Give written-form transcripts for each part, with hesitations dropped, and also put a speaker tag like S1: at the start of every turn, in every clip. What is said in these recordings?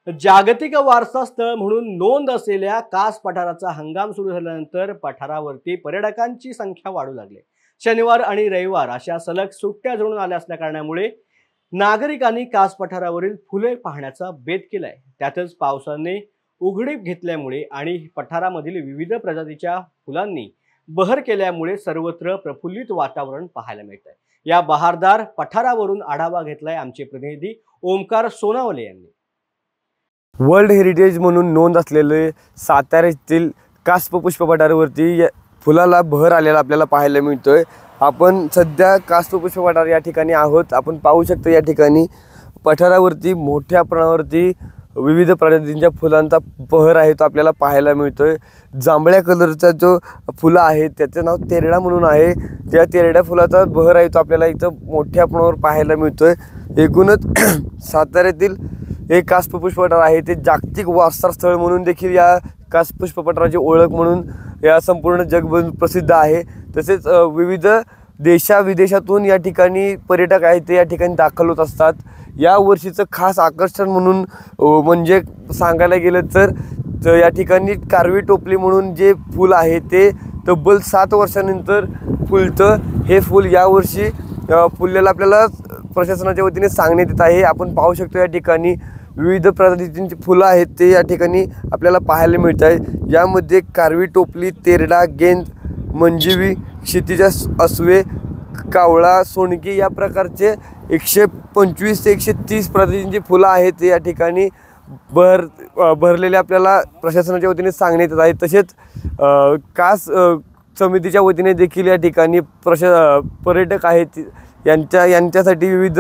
S1: जागतिक वारसा स्थळ म्हणून नोंद असलेल्या कास पठाराचा हंगाम सुरू झाल्यानंतर पठारावरती पर्यटकांची संख्या वाढू लागली। शनिवार आणि रविवार अशा सलग सुट्ट्या जुळून आल्या असल्या कारणामुळे नागरिकांनी कास पठारावरील फुले पाहण्याचा बेत केलाय। त्यातच पावसाने उघडीप घेतल्यामुळे आणि पठारामधील विविध प्रजातीच्या फुलांनी बहर केल्यामुळे सर्वत्र प्रफुल्लित वातावरण पाहायला मिळतंय। या बहारदार पठारावरून आढावा घेतलाय आमचे प्रतिनिधी ओमकार सोनावले यांनी।
S2: वर्ल्ड हेरिटेज म्हणून नोंद असलेले साताऱ्यातील कास पुष्प पठारावरती फुलाला बहर आलेला आपल्याला पाहायला मिळतोय। आपण सध्या कास पुष्प पठार या ठिकाणी आहोत। आपण पाहू शकतो या ठिकाणी पठारावरती मोठ्या प्रमाणावरती विविध प्रजातींच्या फुलांचा बहर आहे तो आपल्याला पाहायला मिळतोय। जांभळ्या कलरचा जो फुलं आहे त्याचं नाव तेरडा म्हणून आहे। त्या तेरड्या फुलाचा बहर आहे तो आपल्याला इथं मोठ्या प्रमाणावर पाहायला मिळतोय। एकूणच साताऱ्यातील हे कास पुष्प पठार आहे ते जागतिक वारसा स्थळ म्हणून देखील या कास पुष्प पठाराची ओळख म्हणून या संपूर्ण जगभर प्रसिद्ध आहे। तसेच विविध देशाविदेशातून या ठिकाणी पर्यटक आहेत ते या ठिकाणी दाखल होत असतात। या वर्षीचं खास आकर्षण म्हणून म्हणजे सांगायला गेलं तर या ठिकाणी कारवी टोपली म्हणून जे फूल आहे ते तब्बल 7 वर्षांनंतर फुलतं। हे फूल यावर्षी फुललेलं आपल्याला प्रशासनाच्या वतीने सांगण्यात येत आहे। आपण पाहू शकतो या ठिकाणी विविध प्रजातींची फुलं आहेत ते या ठिकाणी आपल्याला पाहायला मिळत आहे। यामध्ये कारवी टोपली, तेरडा, गेंद, मंजिवी, क्षितिज अस्वे, कावळा, सोनकी या प्रकारचे 125 ते 130 प्रजातींची फुलं आहेत ते या ठिकाणी भरलेले आपल्याला प्रशासनाच्या वतीने सांगण्यात येत आहे। तसेच कास समितीच्या वतीने देखील या ठिकाणी पर्यटक आहेत यांच्यासाठी विविध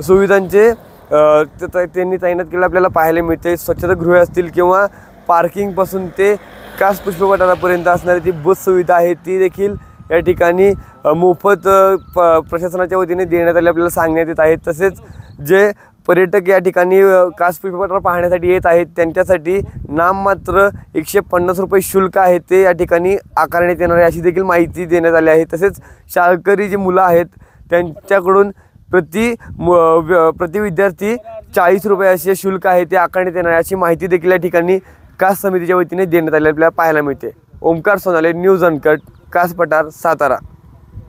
S2: सुविधांचे त्यांनी तैनात केले आपल्याला पाहायला मिळते। स्वच्छतागृहे असतील किंवा पार्किंगपासून ते कास पुष्प पठारापर्यंत असणारी ती बस सुविधा आहे ती देखील या ठिकाणी मोफत प्रशासनाच्या वतीने देण्यात आले आपल्याला सांगण्यात येत आहे। तसेच जे पर्यटक या ठिकाणी कास पुष्प पठार पाहण्यासाठी येत आहेत त्यांच्यासाठी नाममात्र 150 रुपये शुल्क आहे ते या ठिकाणी आकारण्यात येणार आहे अशी देखील माहिती देण्यात आली आहे। तसेच शाळकरी जी मुलं आहेत त्यांच्याकडून प्रति विद्यार्थी 40 रुपये असे शुल्क आहे ते आकारण्यात येणार आहे अशी माहिती देखील या ठिकाणी कास समितीच्या वतीने देण्यात आली आपल्याला पाहायला मिळते। ओमकार सोनाले, न्यूज अनकट, कास पठार, सातारा।